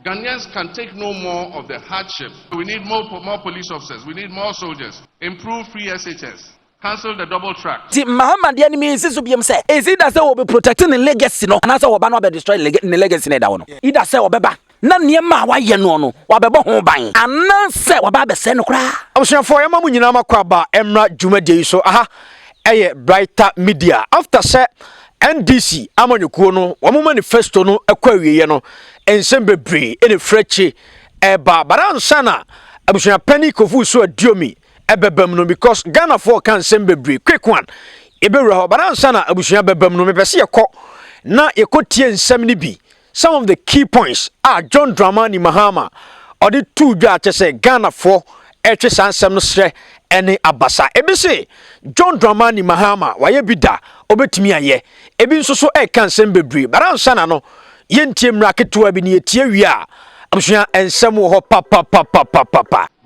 Ghanaians can take no more of the hardship. We need more police officers. We need more soldiers. Improve free SHS. Cancel the double track. See, Mahama NDC means is it that will be protecting the legacy, no? And that's what we destroy the legacy. Either say or beba. Na niema wa ye no wabebo ho ban ananse waba send kra abushanfo yama mu nyina makwaba emra dwumadie so aha eye brighter media after say NDC amanyukuo no wo manifesto no akwawiye no ensem bebre ene freche eba baransa na abushan pani kofu so adiomi ebebam no because Ghana for can ensem bebre quick one ebewra baransa na abushan bebam no mepese yekọ na yekotie ensem ni bi. Some of the key points are John Dramani Mahama or the two judges say Ghana for Etris and Samsre any Abasa. Ebise John Dramani Mahama, why bida, obetimia ye, ebin so e can send bebre, but I'm sanano, yen team racket to abini teria, Absha and some ho papa.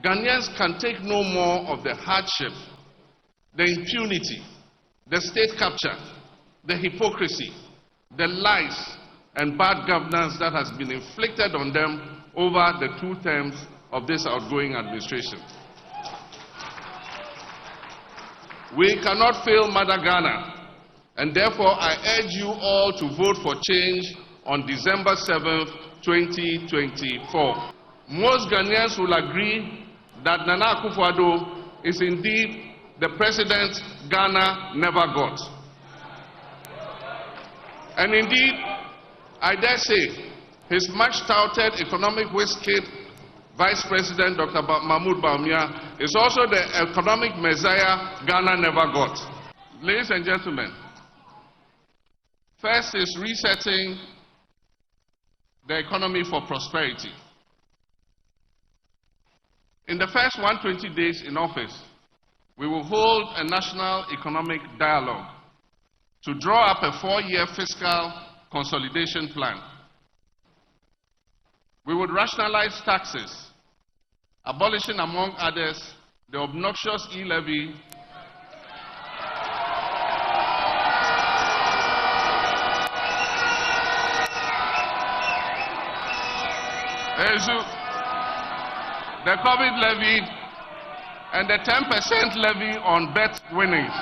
Ghanaians can take no more of the hardship, the impunity, the state capture, the hypocrisy, the lies, and bad governance that has been inflicted on them over the 2 terms of this outgoing administration. We cannot fail Mother Ghana, and therefore I urge you all to vote for change on December 7th, 2024. Most Ghanaians will agree that Nana Akufo-Addo is indeed the president Ghana never got. And indeed, I dare say, his much-touted economic whiz-kid Vice President Dr. Mahmoud Bawumia is also the economic messiah Ghana never got. Ladies and gentlemen, first is resetting the economy for prosperity. In the first 120 days in office, we will hold a national economic dialogue to draw up a 4-year fiscal consolidation plan. We would rationalize taxes, abolishing, among others, the obnoxious e-levy the COVID levy and the 10% levy on bet winnings.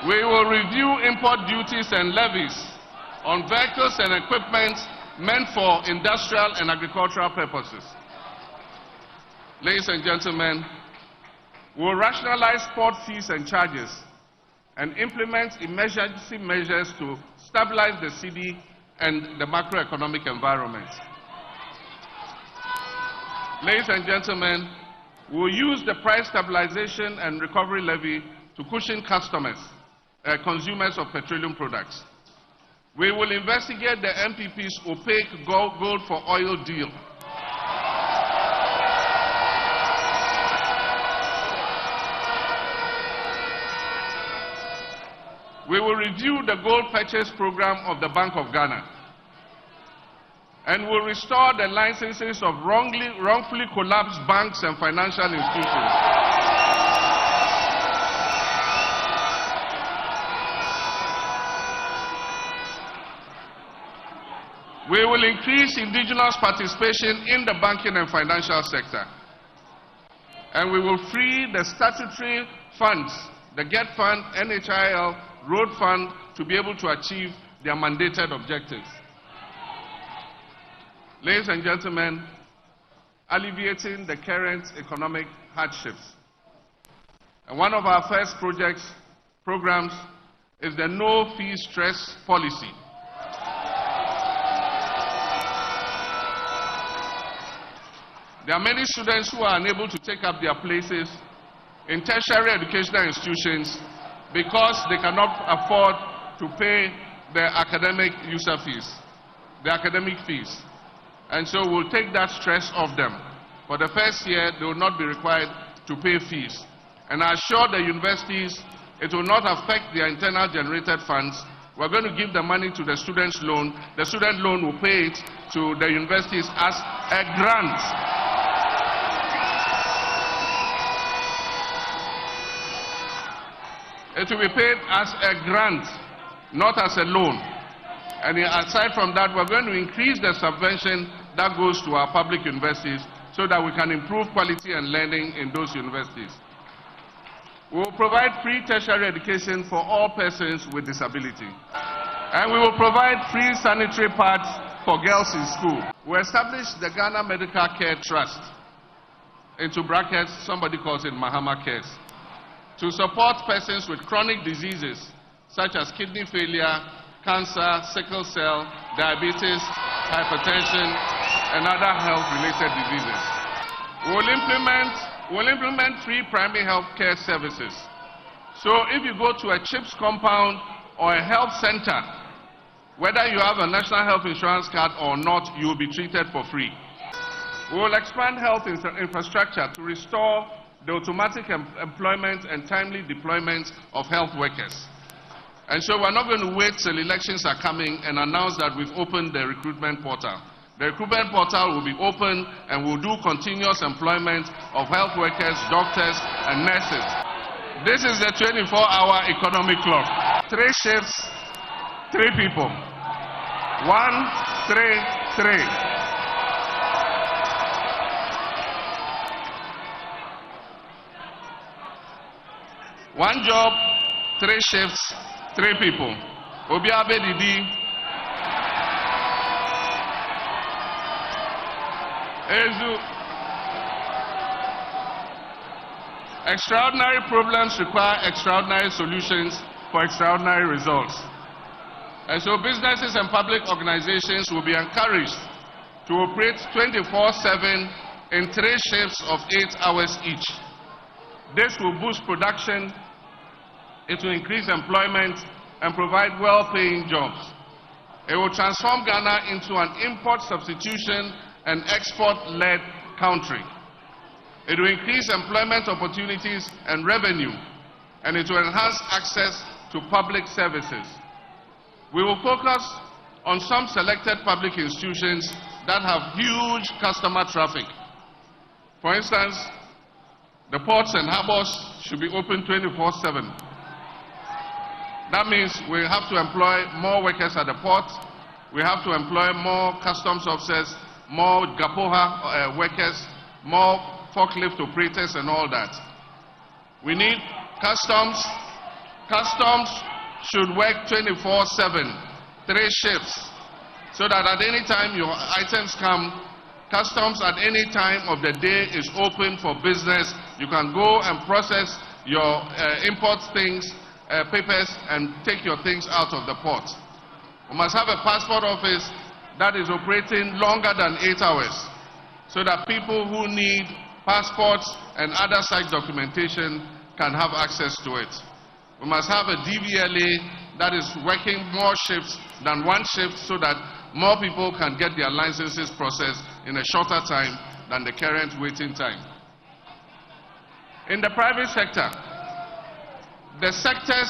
We will review import duties and levies on vehicles and equipment meant for industrial and agricultural purposes. Ladies and gentlemen, we will rationalize port fees and charges and implement emergency measures to stabilize the cedi and the macroeconomic environment. Ladies and gentlemen, we will use the price stabilization and recovery levy to cushion consumers of petroleum products. We will investigate the MPP's opaque gold for oil deal. We will review the gold purchase program of the Bank of Ghana and will restore the licenses of wrongfully collapsed banks and financial institutions. We will increase indigenous participation in the banking and financial sector. And we will free the statutory funds, the GET Fund, NHIL, Road Fund, to be able to achieve their mandated objectives. Ladies and gentlemen, alleviating the current economic hardships. And one of our first programs is the no fee stress policy. There are many students who are unable to take up their places in tertiary educational institutions because they cannot afford to pay their academic user fees, their academic fees. And so we'll take that stress off them. For the first year, they will not be required to pay fees. And I assure the universities it will not affect their internal generated funds. We're going to give the money to the student's loan. The student loan will pay it to the universities as a grant. It will be paid as a grant, not as a loan. And aside from that, we're going to increase the subvention that goes to our public universities so that we can improve quality and learning in those universities. We will provide free tertiary education for all persons with disability. And we will provide free sanitary pads for girls in school. We established the Ghana Medical Care Trust, into brackets, somebody calls it Mahama Cares, to support persons with chronic diseases such as kidney failure, cancer, sickle cell, diabetes, hypertension, and other health-related diseases. We'll implement free primary health care services. So if you go to a CHIPS compound or a health center, whether you have a national health insurance card or not, you will be treated for free. We will expand health infrastructure to restore the automatic employment and timely deployment of health workers. And so we're not going to wait till elections are coming and announce that we've opened the recruitment portal. The recruitment portal will be open and will do continuous employment of health workers, doctors, and nurses. This is the 24-hour economic clock. 3 shifts, 3 people. 1, 3, 3. One job, 3 shifts, 3 people. Obiabe Didi. Ezu. Extraordinary problems require extraordinary solutions for extraordinary results. And so businesses and public organizations will be encouraged to operate 24/7 in 3 shifts of 8 hours each. This will boost production, it will increase employment and provide well-paying jobs. It will transform Ghana into an import substitution and export-led country. It will increase employment opportunities and revenue, and it will enhance access to public services. We will focus on some selected public institutions that have huge customer traffic. For instance, the ports and harbors should be open 24/7. That means we have to employ more workers at the port. We have to employ more customs officers, more Gapoha workers, more forklift operators and all that. We need customs. Customs should work 24/7, 3 shifts, so that at any time your items come, customs at any time of the day is open for business. You can go and process your import things, papers, and take your things out of the port. We must have a passport office that is operating longer than 8 hours, so that people who need passports and other such documentation can have access to it. We must have a DVLA that is working more shifts than 1 shift, so that more people can get their licenses processed in a shorter time than the current waiting time. In the private sector, the sectors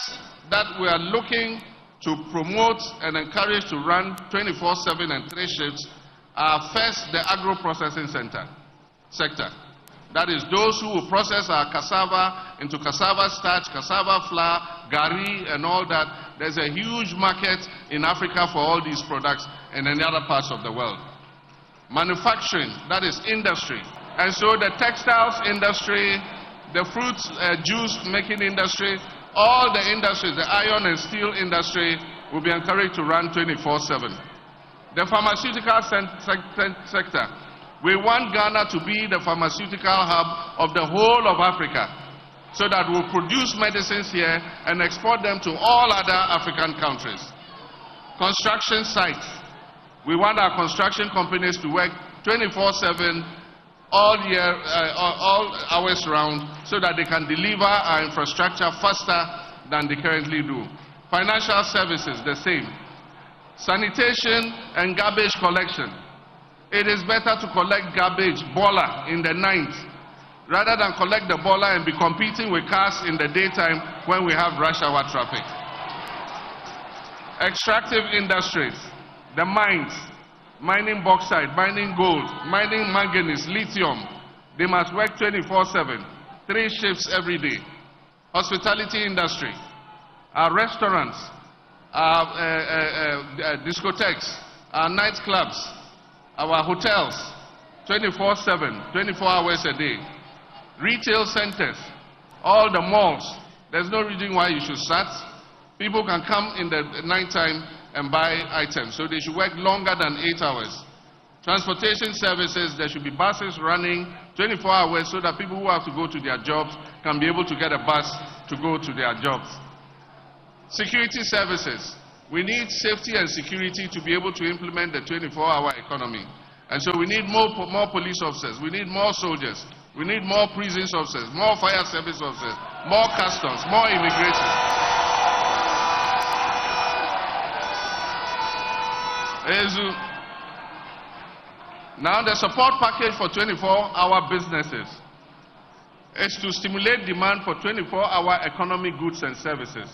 that we are looking to promote and encourage to run 24/7 and 3 shifts are first the agro-processing sector. That is those who will process our cassava into cassava starch, cassava flour, gari, and all that. There's a huge market in Africa for all these products and in other parts of the world. Manufacturing, that is industry. And so the textiles industry, the fruit juice making industry, all the industries, the iron and steel industry, will be encouraged to run 24/7. The pharmaceutical sector. We want Ghana to be the pharmaceutical hub of the whole of Africa, so that we'll produce medicines here and export them to all other African countries. Construction sites. We want our construction companies to work 24/7 all year, all hours round, so that they can deliver our infrastructure faster than they currently do. Financial services, the same. Sanitation and garbage collection. It is better to collect garbage, bola, in the night, rather than collect the bola and be competing with cars in the daytime when we have rush hour traffic. Extractive industries, the mines, mining bauxite, mining gold, mining manganese, lithium, they must work 24/7, 3 shifts every day. Hospitality industry, our restaurants, our discotheques, our nightclubs, our hotels, 24/7, 24 hours a day, retail centers, all the malls. There's no reason why you should start. People can come in the night time and buy items, so they should work longer than 8 hours. Transportation services, there should be buses running 24 hours so that people who have to go to their jobs can be able to get a bus to go to their jobs. Security services, we need safety and security to be able to implement the 24-hour economy. And so we need more police officers, we need more soldiers, we need more prisons officers, more fire service officers, more customs, more immigration. Now the support package for 24-hour businesses is to stimulate demand for 24-hour economic goods and services.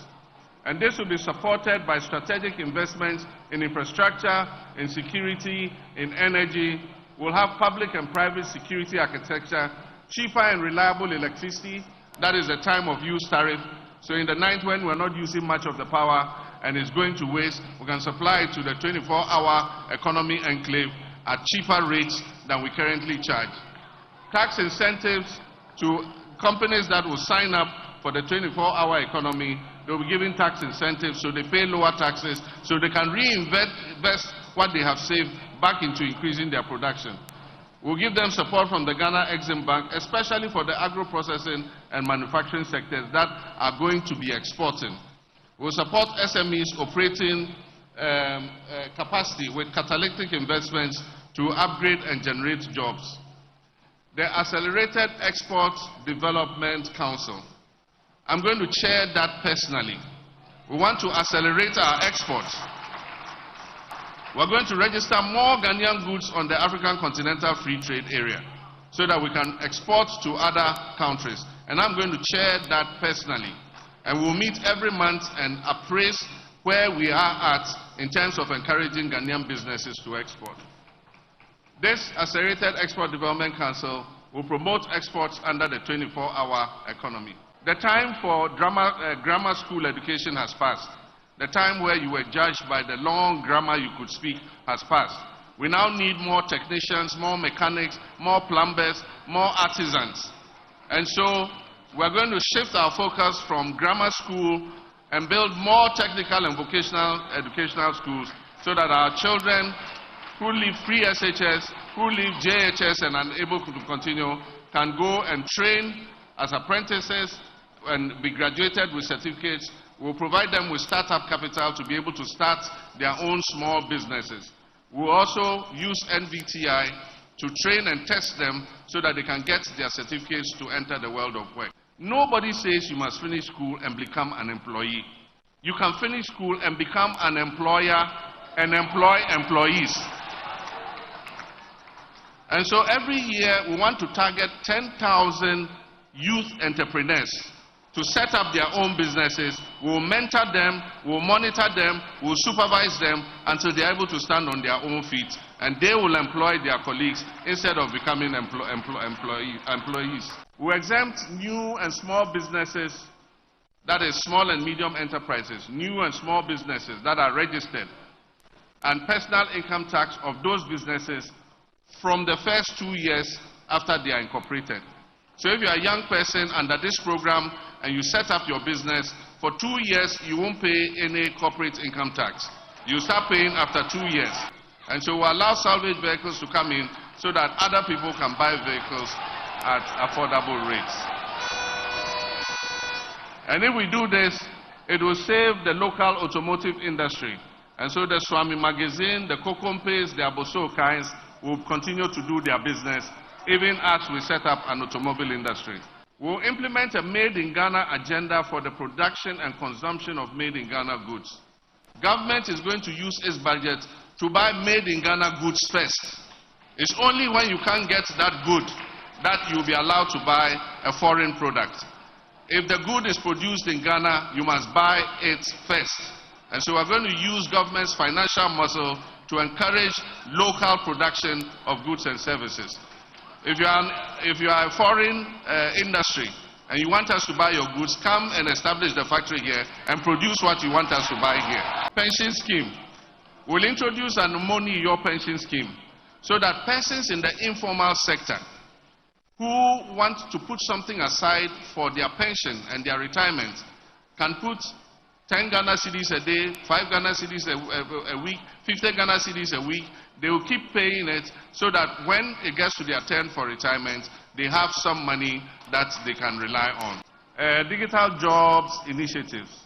And this will be supported by strategic investments in infrastructure, in security, in energy. We'll have public and private security architecture, cheaper and reliable electricity, that is the time of use tariff. So in the night when we're not using much of the power and it's going to waste, we can supply it to the 24-hour economy enclave at cheaper rates than we currently charge. Tax incentives to companies that will sign up for the 24-hour economy. They'll be given tax incentives so they pay lower taxes so they can reinvest what they have saved back into increasing their production. We'll give them support from the Ghana Exim Bank, especially for the agro-processing and manufacturing sectors that are going to be exporting. We'll support SMEs operating capacity with catalytic investments to upgrade and generate jobs. The Accelerated Export Development Council, I'm going to chair that personally. We want to accelerate our exports. We're going to register more Ghanaian goods on the African Continental Free Trade Area so that we can export to other countries. And I'm going to chair that personally. And we'll meet every month and appraise where we are at in terms of encouraging Ghanaian businesses to export. This Accelerated Export Development Council will promote exports under the 24-hour economy. The time for grammar school education has passed. The time where you were judged by the long grammar you could speak has passed. We now need more technicians, more mechanics, more plumbers, more artisans. And so we're going to shift our focus from grammar school and build more technical and vocational educational schools so that our children who leave pre-SHS, who leave JHS and are able to continue, can go and train as apprentices and be graduated with certificates. We'll provide them with startup capital to be able to start their own small businesses. We'll also use NVTI to train and test them so that they can get their certificates to enter the world of work. Nobody says you must finish school and become an employee. You can finish school and become an employer and employ employees. And so every year we want to target 10,000 youth entrepreneurs to set up their own businesses. We'll mentor them, we'll monitor them, we'll supervise them until they're able to stand on their own feet. And they will employ their colleagues instead of becoming employees. We exempt new and small businesses, that is small and medium enterprises, new and small businesses that are registered, and personal income tax of those businesses from the first 2 years after they are incorporated. So if you are a young person under this program and you set up your business, for 2 years you won't pay any corporate income tax. You start paying after 2 years. And so we allow salvage vehicles to come in so that other people can buy vehicles at affordable rates. And if we do this, it will save the local automotive industry. And so the Swami Magazine, the Kokompes, the Aboso kinds will continue to do their business even as we set up an automobile industry. We'll implement a Made in Ghana agenda for the production and consumption of Made in Ghana goods. Government is going to use its budget to buy Made in Ghana goods first. It's only when you can't get that good that you'll be allowed to buy a foreign product. If the good is produced in Ghana, you must buy it first. And so we're going to use government's financial muscle to encourage local production of goods and services. If you are a foreign industry and you want us to buy your goods, come and establish the factory here and produce what you want us to buy here. Pension scheme. We'll introduce an money your pension scheme so that persons in the informal sector who want to put something aside for their pension and their retirement can put 10 Ghana cedis a day, 5 Ghana cedis a week, 50 Ghana cedis a week. They will keep paying it so that when it gets to their turn for retirement, they have some money that they can rely on. Digital jobs initiatives.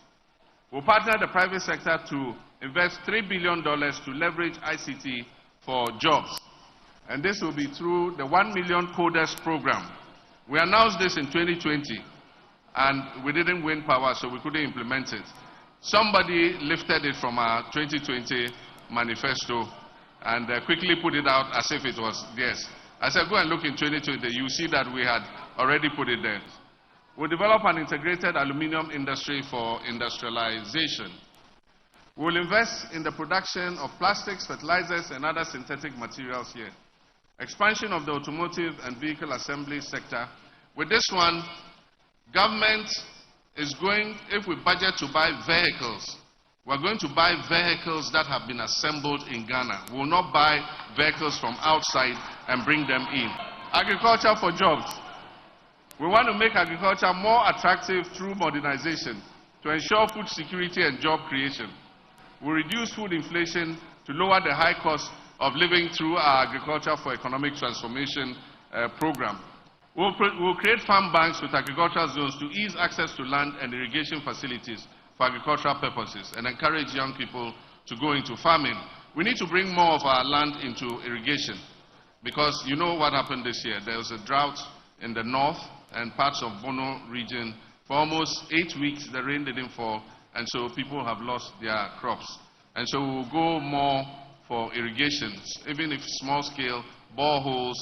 We'll partner the private sector to invest $3 billion to leverage ICT for jobs. And this will be through the 1 million coders program. We announced this in 2020, and we didn't win power, so we couldn't implement it. Somebody lifted it from our 2020 manifesto and quickly put it out as if it was theirs. I said, go and look in 2020, you see that we had already put it there. We'll develop an integrated aluminum industry for industrialization. We'll invest in the production of plastics, fertilizers, and other synthetic materials here. Expansion of the automotive and vehicle assembly sector. With this one, government is going, if we budget to buy vehicles, we're going to buy vehicles that have been assembled in Ghana. We will not buy vehicles from outside and bring them in. Agriculture for jobs. We want to make agriculture more attractive through modernization to ensure food security and job creation. We reduce food inflation to lower the high cost of living through our agriculture for economic transformation program. We'll create farm banks with agricultural zones to ease access to land and irrigation facilities for agricultural purposes and encourage young people to go into farming. We need to bring more of our land into irrigation because you know what happened this year. There was a drought in the north and parts of Bono region. For almost 8 weeks, the rain didn't fall, and so people have lost their crops. And so we'll go more for irrigations, even if small scale, boreholes.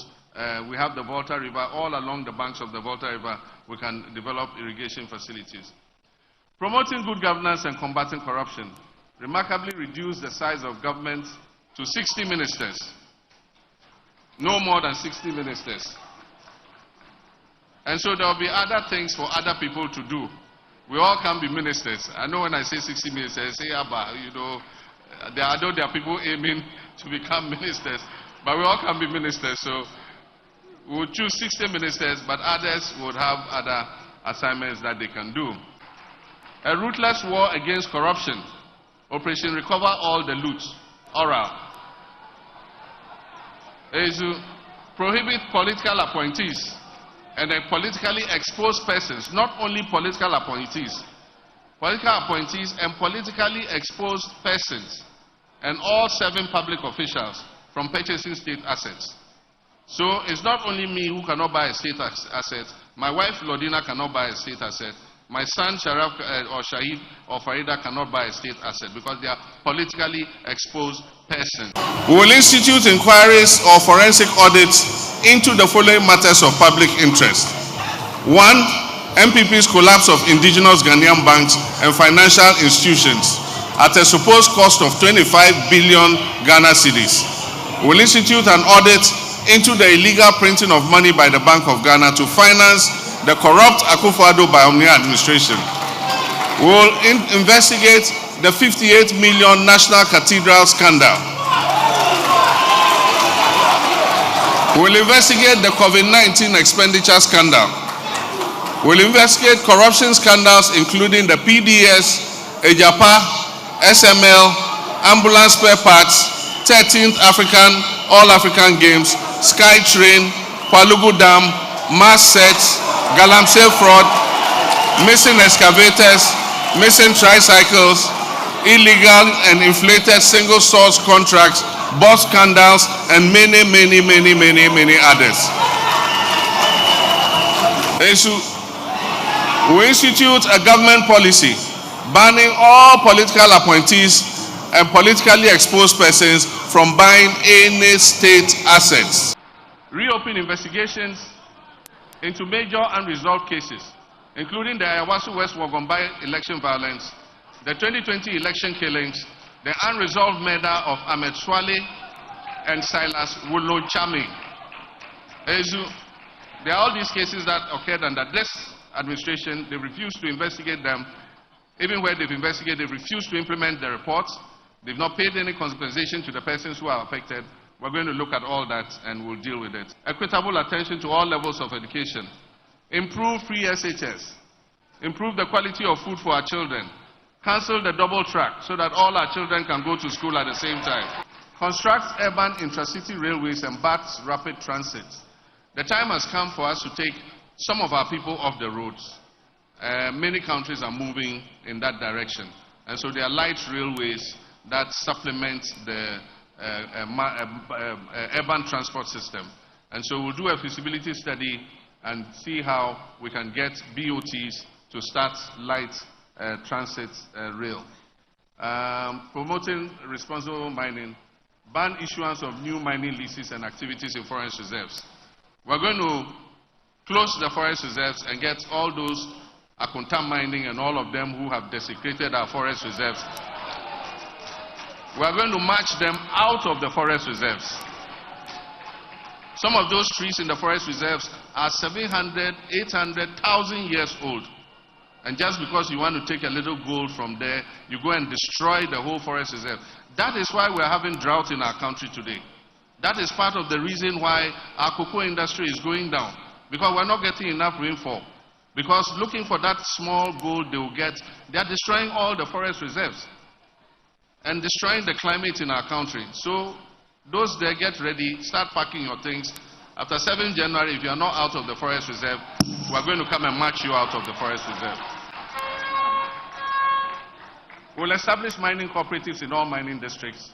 We have the Volta River. All along the banks of the Volta River, we can develop irrigation facilities. Promoting good governance and combating corruption. Remarkably reduce the size of government to 60 ministers. No more than 60 ministers. And so there will be other things for other people to do. We all can be ministers. I know when I say 60 ministers, I say, you know, there are people aiming to become ministers, but we all can be ministers. So we'll choose 60 ministers, but others would have other assignments that they can do. A ruthless war against corruption. Operation Recover All the Loot. Oral. Is to prohibit political appointees and politically exposed persons, not only political appointees and politically exposed persons, and all 7 public officials from purchasing state assets. So it's not only me who cannot buy a state asset, my wife Lodina cannot buy a state asset, my son Sharaf or Shahid or Farida cannot buy a state asset because they are politically exposed persons. We will institute inquiries or forensic audits into the following matters of public interest. 1. MPP's collapse of indigenous Ghanaian banks and financial institutions at a supposed cost of 25 billion Ghana cedis. We will institute an audit into the illegal printing of money by the Bank of Ghana to finance the corrupt Akufo-Addo Biomnia administration. We will investigate the 58 million National Cathedral scandal. We will investigate the COVID-19 expenditure scandal. We will investigate corruption scandals including the PDS, Ejapa, SML, ambulance spare parts, 13th All-African Games, SkyTrain, Palugu Dam, mass sets, Galamsey fraud, missing excavators, missing tricycles, illegal and inflated single source contracts, bus scandals, and many others. We institute a government policy banning all political appointees and politically exposed persons from buying any state assets. Reopen investigations into major unresolved cases, including the Ayawasu West Wagombai election violence, the 2020 election killings, the unresolved murder of Ahmed Swale and Silas Wolochame. There are all these cases that occurred under this administration, they refuse to investigate them. Even where they've investigated, they've refused to implement the reports. They've not paid any compensation to the persons who are affected. We're going to look at all that and we'll deal with it. Equitable attention to all levels of education. Improve free SHS. Improve the quality of food for our children. Cancel the double track so that all our children can go to school at the same time. Construct urban intracity railways and BATS rapid transit. The time has come for us to take some of our people off the roads. Many countries are moving in that direction. And so there are light railways that supplement the urban transport system. And so we'll do a feasibility study and see how we can get BOTs to start light transit rail. Promoting responsible mining. Ban issuance of new mining leases and activities in forest reserves. We're going to close the forest reserves and get all those Akunta mining and all of them who have desecrated our forest reserves. We are going to march them out of the forest reserves. Some of those trees in the forest reserves are 700, 800,000 years old. And just because you want to take a little gold from there, you go and destroy the whole forest reserve. That is why we are having drought in our country today. That is part of the reason why our cocoa industry is going down. Because we're not getting enough rainfall. Because looking for that small gold they will get, they are destroying all the forest reserves and destroying the climate in our country. So those there, get ready, start packing your things. After 7th January, if you are not out of the forest reserve, we are going to come and march you out of the forest reserve. We'll establish mining cooperatives in all mining districts.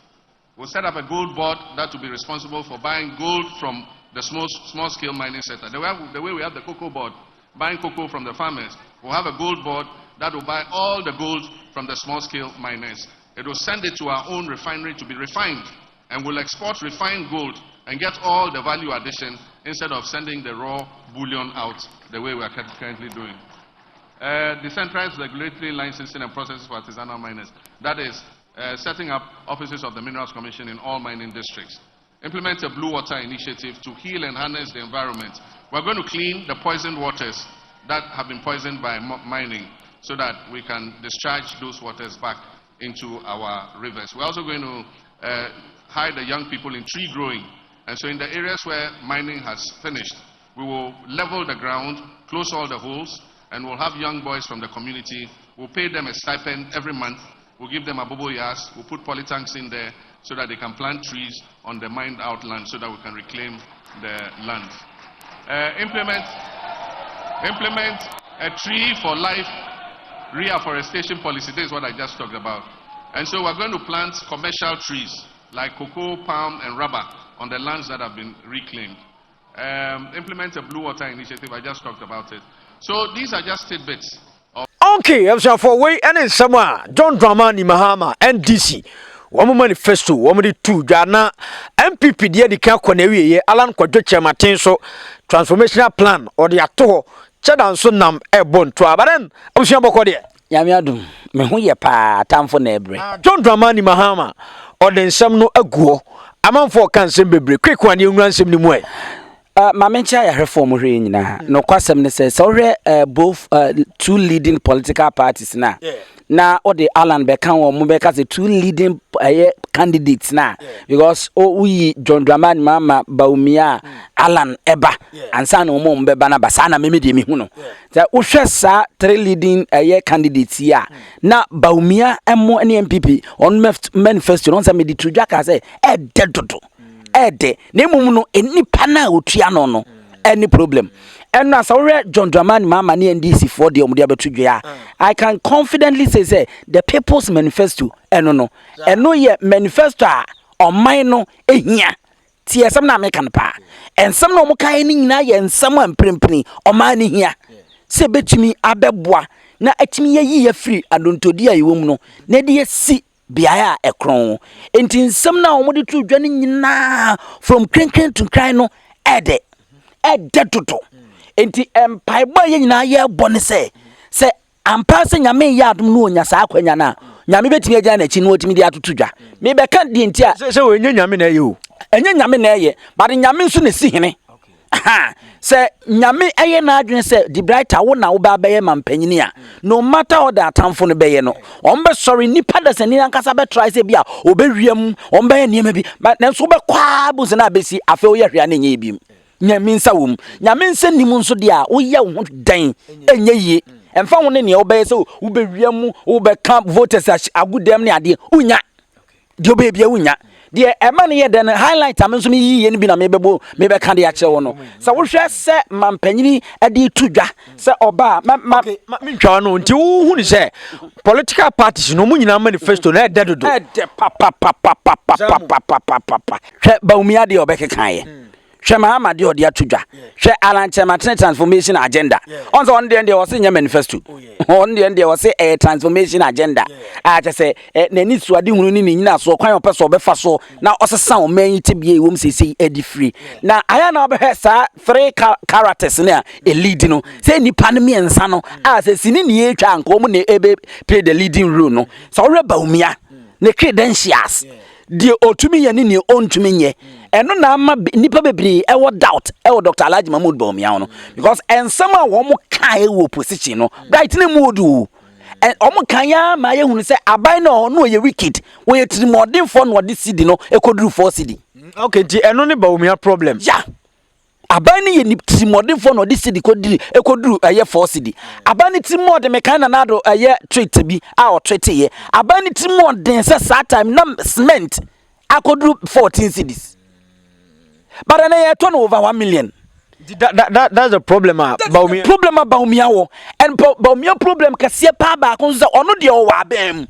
We'll set up a gold board that will be responsible for buying gold from the small-scale mining sector. The way we have the cocoa board, buying cocoa from the farmers, we'll have a gold board that will buy all the gold from the small-scale miners. It will send it to our own refinery to be refined, and we'll export refined gold and get all the value addition instead of sending the raw bullion out the way we are currently doing. Decentralized regulatory licensing and processes for artisanal miners. That is, setting up offices of the Minerals Commission in all mining districts. Implement a blue water initiative to heal and harness the environment. We're going to clean the poisoned waters that have been poisoned by mining so that we can discharge those waters back into our rivers. We're also going to hire the young people in tree growing. And so in the areas where mining has finished, we will level the ground, close all the holes, and we'll have young boys from the community. We'll pay them a stipend every month. We'll give them a bobo yas. We'll put polytanks in there so that they can plant trees on the mined out land so that we can reclaim the land. Implement a tree for life reforestation policy. This is what I just talked about. And so we're going to plant commercial trees like cocoa, palm, and rubber on the lands that have been reclaimed. Implement a blue water initiative. I just talked about it. So these are just tidbits. Okay, so for way and somewhere, John Dramani Mahama NDC. One manifesto, one two, Ghana, MPP, the Kakonewi, Alan Quadricha Matenso, transformational plan, or the Ato, Chadan Sunam, Airborne to Abadan, Oceanbokodia. Yamiadum, Mehuya pa, time for Nebre. John Dramani Mahama, or then some no ago, a man for cancer, quick one, you run some way. My mention I reform na no kwasem ne say so both two leading political parties na na or the Alan Bekan or Mubeka the two leading candidates na because we John Dramani Mama Baumia Alan Eba and san no mo mbeba na basana memedi mi hu no that uhwesa three leading candidates here na Baumia emo ne MPP on manifesto on say me di tudwaka say e dedodo ede na emum no enipa na otua no any problem and as already John Dramani Mahama NDC for the omudia betudwa I can confidently say the people's manifesto no ye manifesto on mine no ehia tie some na make kan pa and some no mo kai ni nyina ye nsam amprempni o ma ni hia se betumi abeboa na atimi ye ye free adontodi ayewom no na de si biaya ekron enti nsam na omode tu dwane nyina from krenkren to cry no ede toto enti empaibo ye nyina ye bone se ampase nyame ya adum no onya sa akwanya na nyame betimi agya na chi no otimi de atotodwa me be kan di enti a se we nyame na ye o enye nyame na ye but nyame nso na si hene Say nyame eye na adwene say the brighter wo na wo ba be mampanyini a no matter what that atamfo no be no ombe sorry nipa da sani ankasa be try say bia obehwiam ombe niema bi but nenso be kwa bu se na besi afa wo yehwea na nye bi nyame nsa wom nyame nsa nim nso de a wo ye wo dan enye yie emfa wo ne ne wo be say wo behwiam wo be camp voters agudem ne ade unya de obebia unya de ema ne ye den highlight am nso me yiye ne bi na mebebo mebeka de ache wo no sa wo hwe se mampanyini ade tudwa se oba mentwa no nti wo hu ni se political parties no mu nyina manifesto na ededodo hwe baumia de obekekan ye hwe Mahama de ode atudwa hwe alanchema transformation agenda onso on de wo se nya manifesto on de wo se transformation agenda a che se nani suade hunu ni nyina so kwan opeso obefa so na osesa o man tibie wom sesi edi free na aya na obehwe sa 3 characters na a lead no se nipa no miensa no a se sini ne etwa anko mu na ebe play the leading role no so we baumia ne credentials die otumi ye ne ontumi nye eno na ama nipa bebri e wo doubt e wo Dr. Alhaji Mahmoud Bawumia no because ensem a wo mo kan e wo position no right ne modu and omo kan ya ma ye hunu se aban na no ye wicked wo ye trimodin for no de city no e koduru 4 city okay di eno ne Bawumia problem yeah aban ni ye ni trimodin for no de city koduru e koduru ye 4 city aban ni trimodin me kan na na do ye treat bi a o treat ye aban ni trimodin se sa time na cement akoduru 14 cities. But I turn over 1 million. That's the problem. Bawumia problem about Bawumia and Bawumia problem kasi pa ba kunza ono de o wa bem.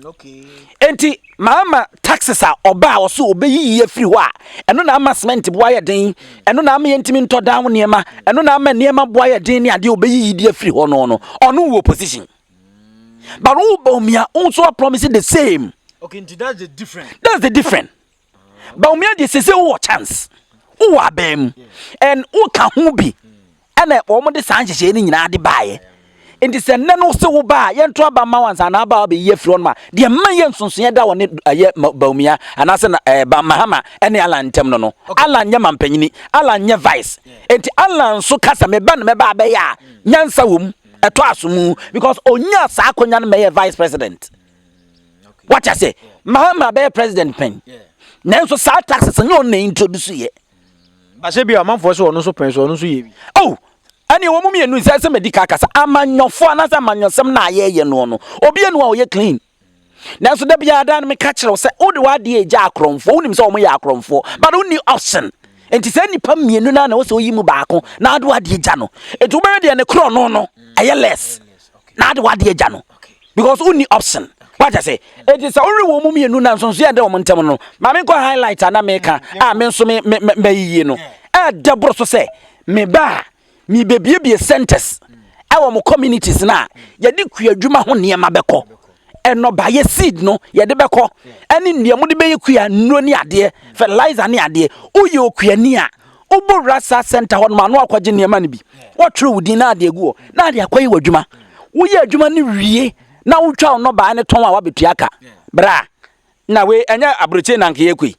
Okay. Enti Mahama taxes are oba oso obeyi ye free wa. Eno na ama cement boya den. Eno na ama yentimi nto down niema. Eno na ama niema boya den ni ade obeyi die free ho no no. Ono wo position. But Bawumia also promising the same. Okay, that's the difference. That's the difference. Bawumia dey say wo chance. Wo abem. And wo ka ho bi. Ena wo mo de sanhyehyɛ ni nyina de baaye. Enti se nne no se wo ba ye nto aba ma wansa na aba be ye front ma. De ma ye nsonso ye da wo ne aye Bawumia anase na ba Mahama ene ala ntem no no. Ala nya mampanyini, ala nya vice. Enti ala nso kasa me ba na me ba ya. Nyansa wom eto asomu because onya sa akonya no me vice president. What I say? Mahama be president pen. Now so sa taxes and your name introduce ye. But say be a man for so no so pen so no so ye. Oh, any woman you say some medical kasa aman your phone as a man your some na ye no no. Obi anu ye clean. Now so there be a dan me catch say oh the wa de ja akron for unim so mo ya akron for but only option. And to say nipa mienu na wo so yi mu baako na ado ade ja no. Etu be de ne kro no no aye less. Na ado ade ja no. Because only option. What I say, it is only woman you know, so see, I don't want to know. Mammy go highlight and America. I mean, so me, you know. Double so say, me ba, me baby be a sentence. Our communities now, ya did queer Juma near Mabeko. And no buy a seed, no, ya de beko. And in the Mudi Bay queer, no near dear, fertilizer near dear, oh, you queer near. Obo Rasa Center on Manoa Quaginia Manibi. What true dinner de go? Now they are quite with Juma. We are Juma ni na utwa no ba ne ton a wabetuaka bra na we enya abroche na nke yekui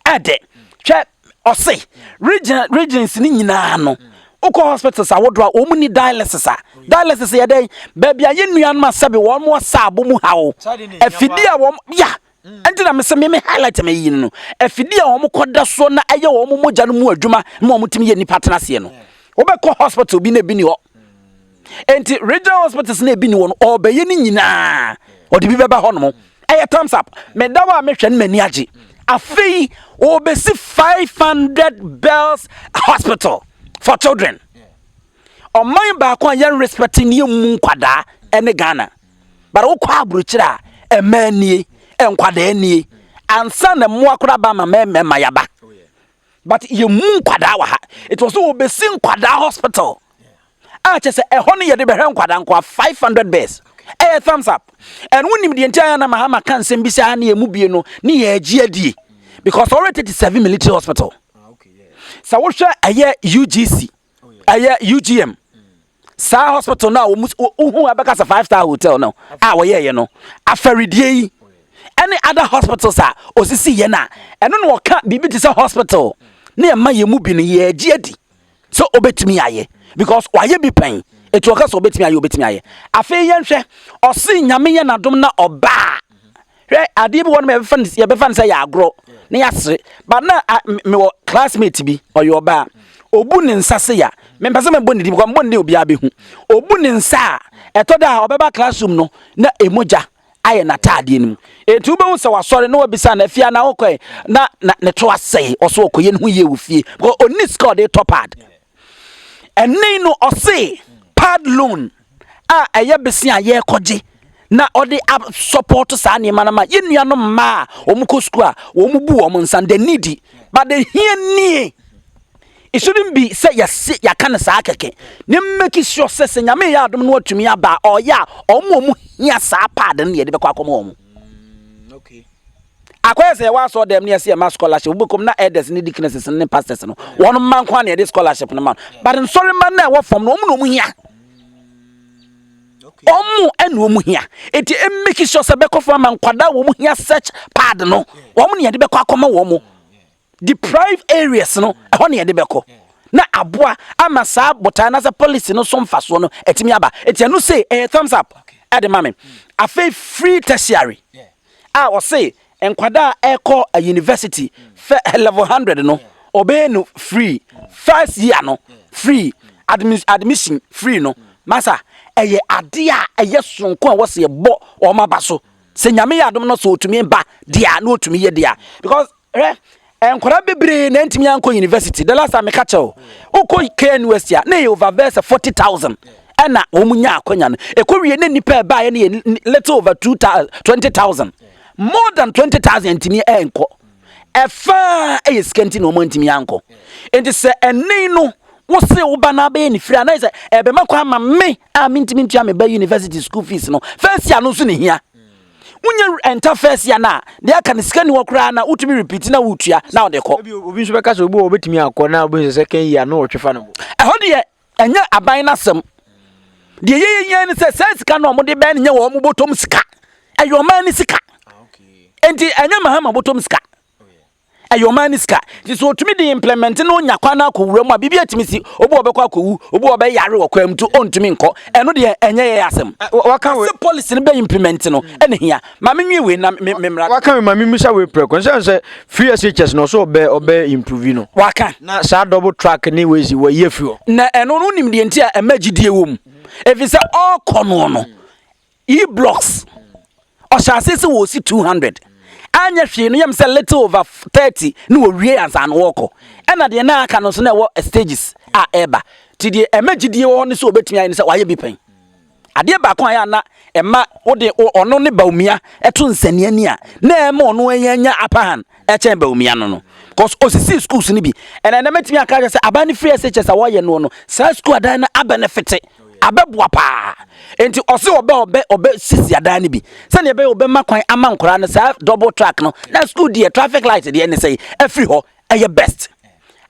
ade hwe ose regions ni nyina no uko hospitals awodo a omuni dialysis ye dey ba bia ye nuan ma sabe won mo sabo mu hawo afidi a won ya enti na me me highlight me yin no afidi a won koda so na aye won mo mogya no mu adwuma na won mutimi ye nipa tenase no wo be ko hospital bi na bi ni ho enti regional hospitals na ebi ni won obeye ni nyina odi bi beba ho no thumbs up me dawa me hwe mani age afei obesi 500 bells hospital for children oman ba ko yan respecting ye mu nkwada ene Ghana but wo kwa abrochira emanie enkwada anie ansa na mu akora ba ma me yaba but ye mu nkwada wa ha it was obesi nkwada hospital just a honey de behem kwadanko 500 bears. Thumbs up. And when the entire Mahama can send bisa ni emubie no ni ye GD because already 37 military hospital. Okay, yeah. So what aye UGC. Aye UGM. Sa hospital now who abaka 5-star hotel now. We ye no. Aferidie. Any other hospitals are osisi ye na. And no ka bibi ti say hospital. na yɛma yɛ mu bi no yɛgye adi sɛ obetumi ayɛ because wayɛ bi pɛn etu ɔka sɛ obetumi ayɛ afei yɛnhwɛ ɔse nyame yɛ n'adom na ɔbaa hwɛ adeɛ bi wɔ no yɛbɛfa no sɛ yɛ agorɔ na yɛasere but na mewɔ classmate bi ɔyɛ ɔbaa obu ne nsa se ya mempɛ sɛ mebɔ ne di because mbɔ ne obiara bɛhu obu ne nsa a ɛtɔ da a ɔbɛba classroom no na emogya ayɛ n'ataadeɛ no mu etu bɛhu sɛ wasɔre na wabisa na afia na wokɔɛ na ne to asɛe ɔso ɔkɔyɛ ne ho yie wɔ fie because ɔni sika ɔde tɔ pad ɛnne no ɔse pad loan a ɛyɛ besi a yɛkɔgye na ɔde support saa nneɛma no ma yɛnnua no mmaa a wɔn kɔ school a wɔn bu wɔn nsa the needy but the here nie it shouldn't be say yes ya kan saa keke ne make sure say nyame ya adom no atumi aba ɔya ɔmo hia saa pad no yɛde bɛkɔ akɔma ɔmo okay akwai say wa so dem ne yɛ ma scholarship obekom na elders ne deaconesses ne pastors no wɔn man kwa na yɛde scholarship no ma but nsɔre man na ɛwɔ fam no ɔmo hia ɔmo ɛna ɔmo hia eti make sure say bɛkɔ fam man kwada ɔmo hia search pad no ɔmo ne yɛde bɛkɔ akɔma wɔn deprived areas no ɛhɔ ne yɛde bɛkɔ na aboa ama saa botaa na sɛ policy no so mfaso no etimi aba eti no say thumbs up at the moment afei free tertiary or say enkwada ɛkɔ a university level 100 no obey no free first year no free admission free no masa ɛyɛ ade a ɛyɛ sonko a wɔse yɛbɔ ɔma ba so sɛ nyame yɛ adom no so otumi ba dia na otumi yɛ dia because enkwara bebre na ntimi anko university the last time I catch o ko university na e over verse 40,000 na omunya akonya no ekowie na nipa ba ye na little over 20,000 more than 20,000 ntimi enko efa e skanti no ntimi anko enti se eni no wo se wo ba na ba ni free na se ebe makwa ma me a ntimi ntua me ba university school fees no first year no so ne hia unye enter first year na de aka ne sika ni wokra na utumi repeat na wutua na ode kɔ obi nso bɛka sɛ obi obetumi akɔ na obi second year no otwefa no ɛhɔ de ɛnya aban na sɛm de yeye ne sɛ sika na ɔmo de bɛn ne nya wɔ ɔmo botom sika ɛyɛ ɔman ne sika enti ɛnya Mahama botom sika ɛyɛ ɔman ne sika ti so otumi de implement no nya kwa na akɔwura mu a bibia timi si obi obɛkɔ akɔwu obi obɛyare wɔ kwam to ontumi nkɔ ɛno de ɛnya yɛ asɛm waka we policy no be implement no ɛne hia ma menwe we na memra waka me ma mimisa we preko sɛ free SHS no so obɛ improve no waka na saa double track ne we si wɔ yɛ fi hɔ na ɛno no nim de nti a ɛmagidie wɔ mu efisɛ all kono no e blocks ɔhyase se wɔ si 200 anya hwe no yam say little over 30 no wo wie ansa no woko ena de na aka no so na wo stages a eba ti de emagidie wo ne so obetumi ayi ne say waye bi pen ade ba kon aya na ema wo de ono ne baumia eto nsane ani a na ema ono anya apahan e chen baumia no cause osisi schools ni bi ena na metumi aka say abani free SHS a wo ye no sa school adan na abenefit abɛboa pa enti ɔse ɔbɛ sisi adan ne bi sɛ ne ɛbɛ ɔbɛ makwan ama nkora no saa double track no na school die traffic light die ne sɛ afri hɔ ɛyɛ best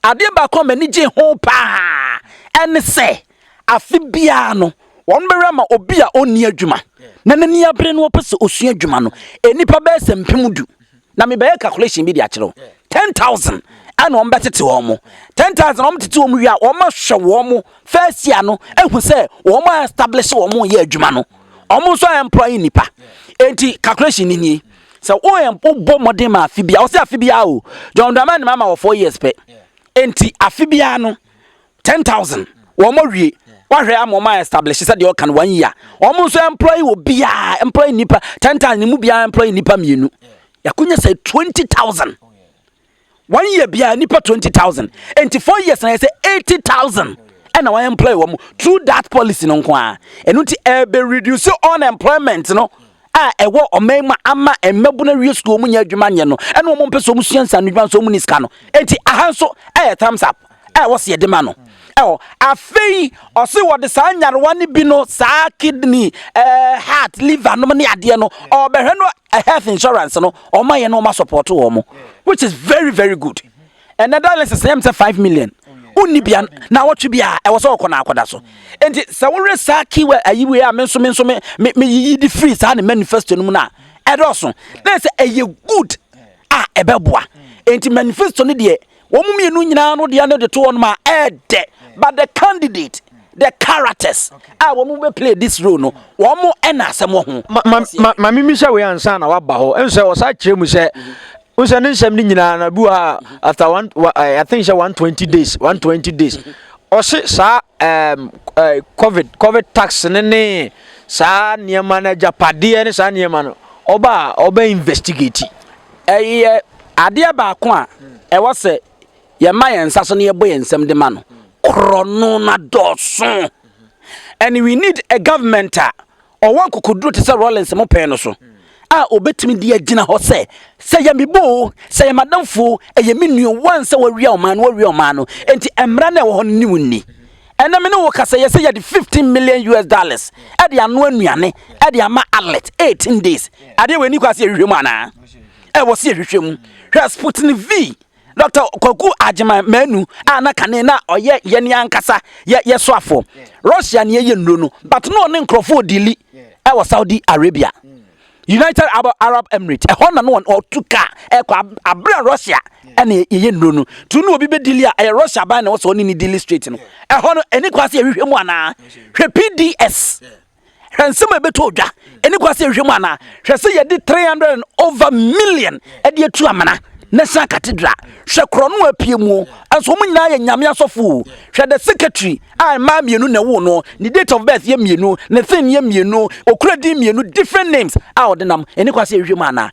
ade ba kɔ mani gye ho pa ɛne sɛ afi bia no wɔn bɛrɛ ma obi a onni adwuma na nani abere no pɛ sɛ osua adwuma no enipa bɛ sɛ mpem du na me bɛyɛ calculation bi de akyerɛw 10,000 ana on betete wo mo 10,000 on tete wo mo wi a o ma hwe wo mo first year no ehu se wo mo establish wo mo ye adwuma no o mo so employee nipa enti calculation ni so o bo modern ma afibia o se afibia o John Dramani mama for 4 years pe enti afibia no 10,000 wo mo wi wa hwe am o ma establish se de o kan 1 year o mo so employee wo bia employee nipa 10,000 ni mu bia employee nipa mienu yakunya say 20,000 1 year bia nipa 20,000 and 4 years na say 80,000 and I employ one through that policy no kwa enu ti be reduce unemployment no ewo omema ama emebuna wi school mu nya adwuma nye no ene wo mpeso mu suansa no adwuma so mu ni ska no enti ahanso thumbs up wo se de ma no afei ose wo de saa nyarewa ne bi no saa kidney heart liver no ne ade no obehwe no health insurance no o ma ye no ma support wo mo which is very very good and the dialysis say 5 million uni bia na wotwe bia e wo so okona akoda so enti se wo re saa kiwe ayiwe a menso me yi di free saa ne manifesto no mu na edoso na say eye good ebeboa enti manifesto no de Womu mienu nyina no de ane de to on ma ede. But the candidate, the characters, womu be play this role no. Womu ena asem wo ho. Ma mimi sha we ansa na waba ho. Enso wo sa kire mu se unse ne nsem ni nyina na bu after one I think say 120 days. O se sa covid tax ne sa niema na japade ne sa niema no. Oba investigate. Ade ba ko a wo se ye ma ye nsa so ne ye boy nsem de ma no. Krono na doso. And we need a government or one could do to say Rollins mo pen so. Obetimi di agina ho say ya mibo say madam fo ye menu one say we real man no enti emra na wo ni wonni ena me no wo kasa ye say ya the $15 million e de ano anuane e de ama alert 18 days ade we ni kwase hwehwem ana e wo se hwehwem hwa Sputnik V Dr. Kwaku Ajima Menu na kane na oye ye ni ankasa ye soafo Russia ne ye nro no but no ne nkrofo dili e wo Saudi Arabia United Arab Emirates hona no on tuka abra Russia ene ye nro no tu no obi be dili a Russia ban na wo so ni dili straight no hono eni kwase hwehwem ana hwe PDS Ransome beto odwa eni kwase hwehwem ana hwe se ye di 300 over million e de atu amana National Cathedral, Shakrono Apiemu, and so many Yamia Sofu, Shad the secretary, I mam you know, no, the date of birth yem you know, Nathan yem you know, or Credim you know, different names out the num, and quasi humana.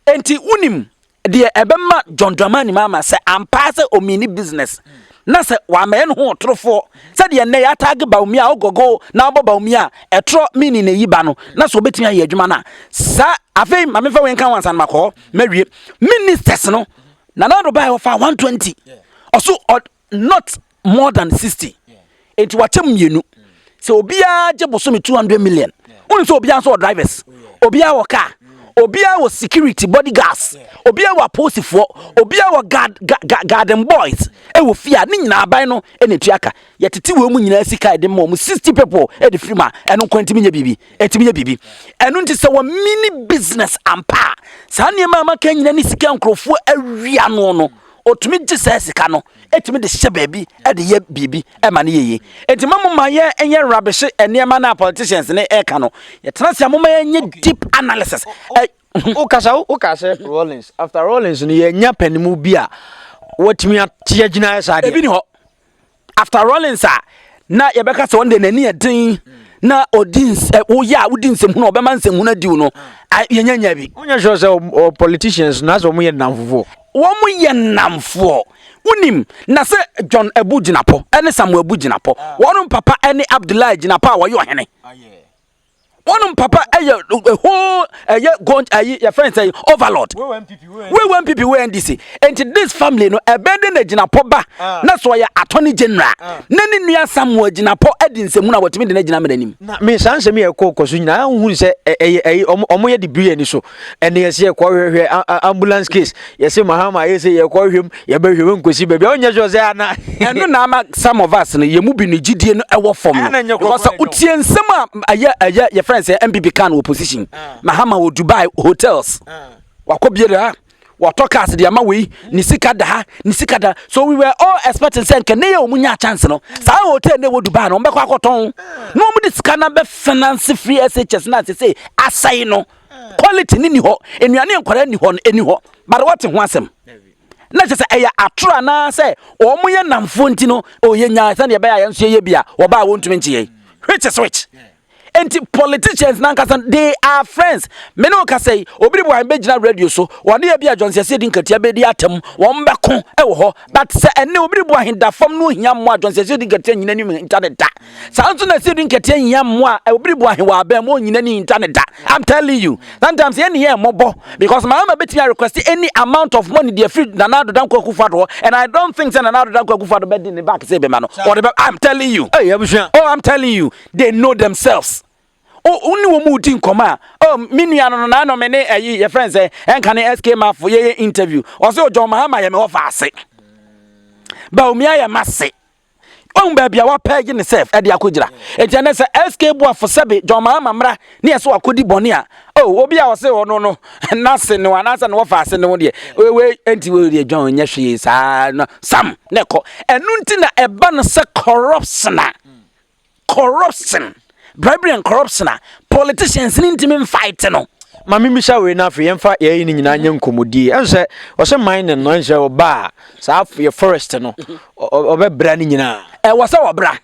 Enti unim, dear Ebema John Dramani Mama say, I'm passer or mini business. Nasa wa men ho trofo said ye ne atag ba umia ogogo na oboba umia etro mini ne yiba no na so betia ye adwuma na sa afei ma me fa wen kan wansan makọ mawie ministers no na do buy offer 120 also not more than 60 enti wachem mienu se obia je boso me 200 million oni so obia so drivers obia wo car obia was security bodyguards obia wa posifo obia wa garden boys e wo fia ni nyina aban no e netuaka yetete wo mu nyina sika de mo 60 people e de frima eno kwantimi nya bibi etimi nya bibi eno nti se wo mini business ampa sa ne ma maka nyina ni sika nkrofo awia no otumi gise sika no etimi de hye baabi e de ye bibi e ma ne yeye enti mamma ye enye rubbish enema na politicians ne e ka no ye transia mamma ye deep analysis ukasa Rollins after Rollins ni ye nya panimu bia watimi atia gina esa de ebi ni ho after Rollins na ye beka se wonde nani edin na odins wo ya wodinsem hu na obema nsem hu na diu no ye nya bi onya sure say politicians na so mo ye namfofo womu ye namfo unim na se John Ebu Jinapo ene Samuel Ebu Jinapo wonu papa ene Abdullah Jinapo a wo yo hene wonu papa whole go your friends say overlord we want people we NDC and this family no ebede na Jinapo ba na so ya attorney general na ni nua Samuel Jinapo edinsemu na wotimi de na Jina medanim na me sanse me ekokoso nyina hu se omo ye degree ani so ene yesi ekohwehwe ambulance case yesi Mahama yesi ekohwem ye behwem nkosi bebe onye jose ana eno na ama some of us no ye mu bi no gidie no ewo form no because utie nsem a friends say MPP can opposition Mahama wo Dubai hotels wakobiera watokas de ama we ni sika da so we were all expecting say can ye omunya chance no sa hotel ne wo Dubai no mbekọ akoton no mu de sika na be finance free SHS na say asai no quality ni ho enuane nkwara ni ho eni ho but what ho asem na je say eya atro na say omuye namfo nti no oye nya say ne be ya yenso ye bia wo ba wo ntumi nchie which and politicians they are friends. Meno ka say obiri bo be gina radio so one e bia Johnson say din katia be di atem won be ko e wo ho but say ene obiri bo hinda fam no hia mo Johnson say din katia nyina ni internet da sa nso na say din katia hia mo a obiri bo hin wa ba mo nyina ni internet da. I'm telling you sometimes any here mobo because my mama bet me request any amount of money they free Nanado Danko Akufo and I don't think say Nanado Danko Akufo be in the back say be man no I'm telling you I'm telling you they know themselves. Only wo mu tin koma minua no na no me ne your friends say enka ne SK ma for ye interview o say John Mahama ye me offer ase ba umia ye masse on ba bia wa page ne self e de akogira enti na say SK bo for sebe John Mahama mra ne so akodi bone a oh obi a wo se ono no na se no anasa no fa se no de we enti we de John nya hwe sa no sam ne ko enu nti na eba no se corruption bribery and corruption politicians ni ntimi fight no mami misha we na afi yemfa ye ni nyina nya nkomodi ense o se mine no ense oba sa afi forest no obebra ni nyina wo se obra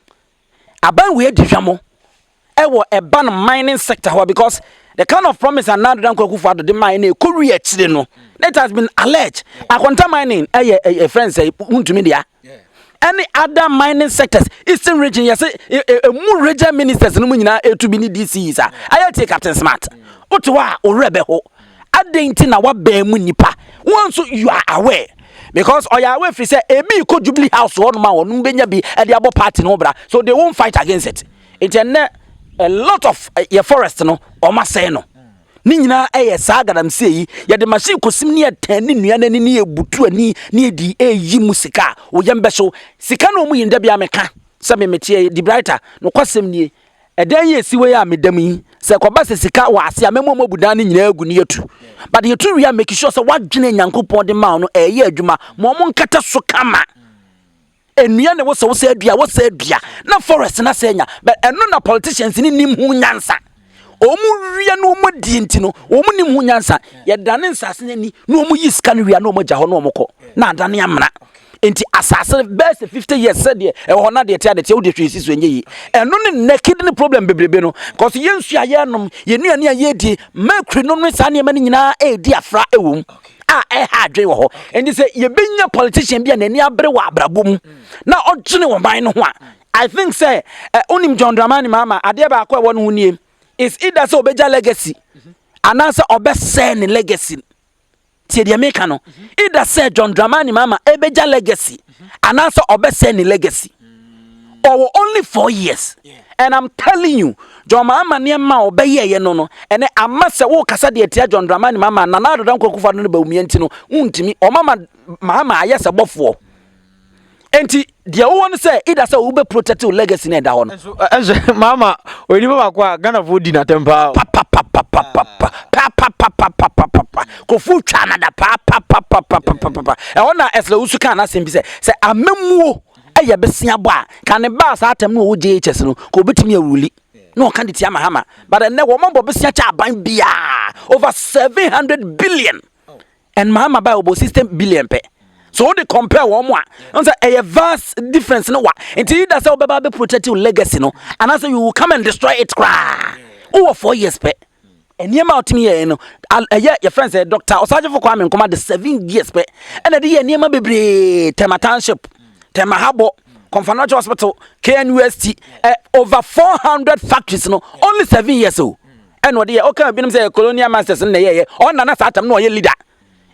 aban we adihwamo wo eba no mining sector ho because the kind of promise and now don't kwakufa do the mine ekori akire no it has been alleged akonta mining a friend say untumi dia any other mining sectors eastern region yes mu region ministers no nyina etubi ni DC sa I take Captain Smart otowa orebe ho adenti na wa ba mu nipa once you are aware because oya aware free say ebi ko Jubilee House one ma wonu benya bi e de abo party no bra so they won't fight against it a lot of your forest no o ma say no ni nyina sa gadam sei ye de machine kosim ne atani nua nani ne ebutu ani ne edi eyi musika wo yembe so sika no mu yinda bia meka se me metie di brighter no kwasem nie edan ye siwe ya medam yi se koba se sika wa ase amemo mabudan ne nyina agu ne yetu but yetu we make sure se wadwene nyankopon de ma no eye adwuma mo nkata so kama enua ne wo se adua na forest na senya but eno na politicians ni nim hu nyansa omu wia no omu di nti no omu nim hu nyansa ye dane nsase ni no omu yiska no wia no omu gya ho no omu ko na dane amna enti asase best 50 years said e ho na de tia de tia wo de hwesi so enye yi eno ne naked ne problem bebrebe no cause yensu aye nom ye nuane aye di makri no no sa ne ma nyina e di afra ewum ha dwe wo ho enti se ye benya politician bia nani abre wa abrabom na odwene wo ban no ho a I think say onim John Dramani Mahama ade ba akwa wo no hunie is either so obeja legacy anasa obese ne legacy tie de make no either say John Dramani Mahama ebeja legacy anasa obese ne legacy or only 4 years and I'm telling you John Mahama ne ma obeye ye no ene amase wo kasa de tia John Dramani Mahama na na dodan kwakufa no ba umienti no untimi o mama Mahama ayese bofo enti dia wo no say either say wo be protect your legacy na da ho no mama oni baba kwa Ghana for di na tempa kofu twa na da e wona esla usuka na sembi say amemuo eye besia bo a kan ba sa atem no wo JHS no ko betimi awuli no kan ditia Mahama but ne wo mombo besia cha ban bia over 700 billion and Mahama buy over 16 billion pe. So they compare one more. Answer a vast difference no wa. Until that's how be protect your legacy no. And answer you will come and destroy it cry. Over 4 years pe. And near out me no. Your friend said Doctor Osaje for Kwame come the 7 years pe. And the year near be Tema Township, Tema Habo, Confanacho Hospital, KNUST, over 400 factories no. Only 7 years old. And what the okay been say colonial masters in the year. On na satam no ye leader.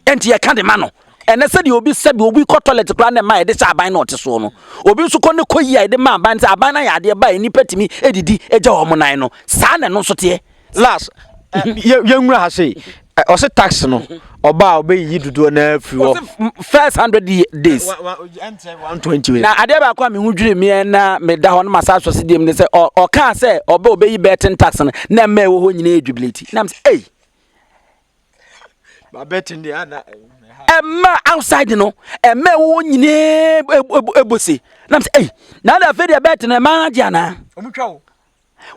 And ye can't mano. And I said, you'll be said, you'll be caught toilet to plan and my this are by not so no. Obi so kono koyi the man bands are banana idea by any petty me, Eddie, Ejo Monino, son and no sotie. Last, young Rahasi, or say tax no, or bow be you to do an every first 100 days. 120. Now, I never come who dream me and made down massage was dim, they say, or can't say, or bow baby betting tax and never may who in ability. Now, hey, I bet in the other. Emma outside no emme wo nyine ebusi na say na da fe de bet na ma jana omutwa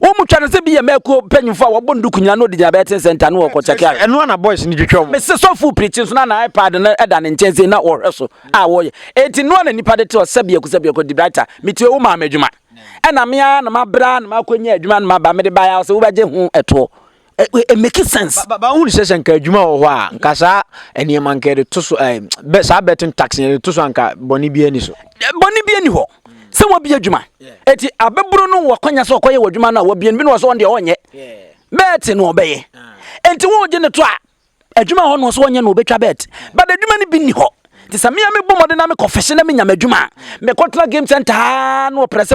wo mutwa no se bi ye meko panyimfo a wo bondu kunya no de diabetes center no ko check out eno na boys ni twetwa me se so full preaching so na iPad na eda ne ntense na wo hweso a wo ye enti no na nipa de te osabia ko di brighter metue wo ma madwuma e na me a na mabra na makonya adwuma na maba me de ba ya so wo beje hu eto it make sense ba hu se senka adwuma wo ho a nka sa eni man kere to so sa betting tax ni to so anka boni bi ani so boni bi ani ho se wo bi adwuma eti abeburu no wo kwanya so koye adwuma na wo bi ani bi no so on de onye bet no obeye enti wo je ne to a adwuma ho no so onye no obetwa bet but adwuma ni bi ni ho ti sa me bom de na me confession na me nyama adwuma me contra game center no press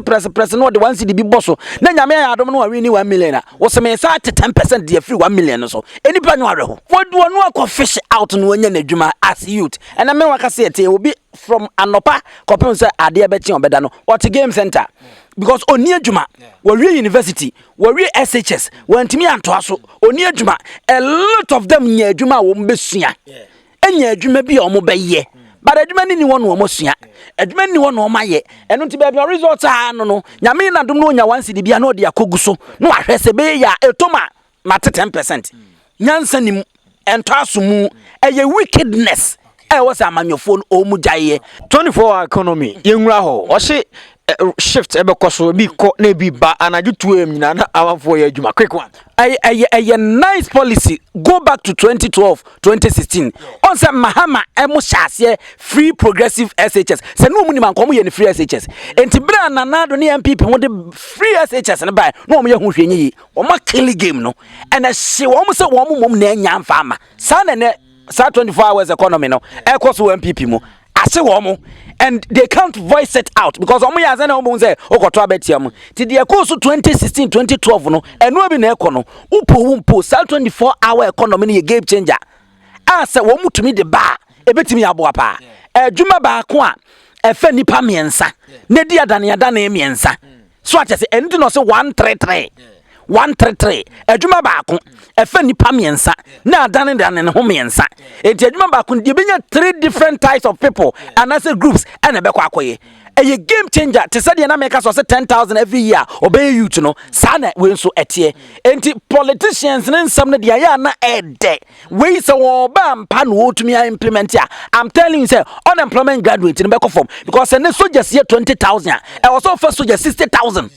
no de 1 cedi bi bosso na nyama ya adom no wa win 1 million wo se me sa 10% de free 1 million so enipa no areho wo do no confession out no anya na adwuma as youth and na me waka say te obi from anopa kopem say ade be chi obeda no what game center because oni adwuma we university we SHS we ntimi antoa so oni adwuma a lot of them nya adwuma wo mbesua enya adwuma bi o mo beye but adwuma ni won wo mo sua adwuma ni won wo maye eno nti ba result no nyame na dum no nya 1 cedi bia no de akogu so no ahwese be ya etoma mate 10% nyansa nim entoa so mu eye wickedness was a manufone o mujaye 24-hour economy yenwura ho o se shift ebe koso bi ko na bi ba anaju tuem nyina na amanfo ya adwuma quick one a nice policy go back to 2012 2016 on say Mahama emo shase free progressive SHS say no mu ni man komo ye free SHS enti bra na nado ne MPP mo de free SHS ne bai no mo ye hu hwenye yi o ma kill game no and she wo mo say wo mo mom na anya mfa ama sa na ne sa 24 hours economy no e koso MPP mo ase wo mo and they can't voice it out because omo ya na omo say okoto abetiam ti de koso 2016 2012 no eno bi na ekono upo sa 24 hour economy ne game changer ase wo mutumi de ba ebetimi aboa pa adwuma ba ko a efa nipa miensa ne di adane miensa so atese enti no se 133 adwuma ba ko efa nipa miensa na adane ne ho miensa enti adwuma ba ko de benya 3 different types of people and as groups and ebekwa akoye a game changer to say na make us 10,000 every year obey youth no sana we so etie enti politicians ne nsam na dia ya na ede we say wo ba mpa no otumi implement ya I'm telling you say unemployment graduate no be form because ne soldiers here 20,000 e was offer soldiers 60,000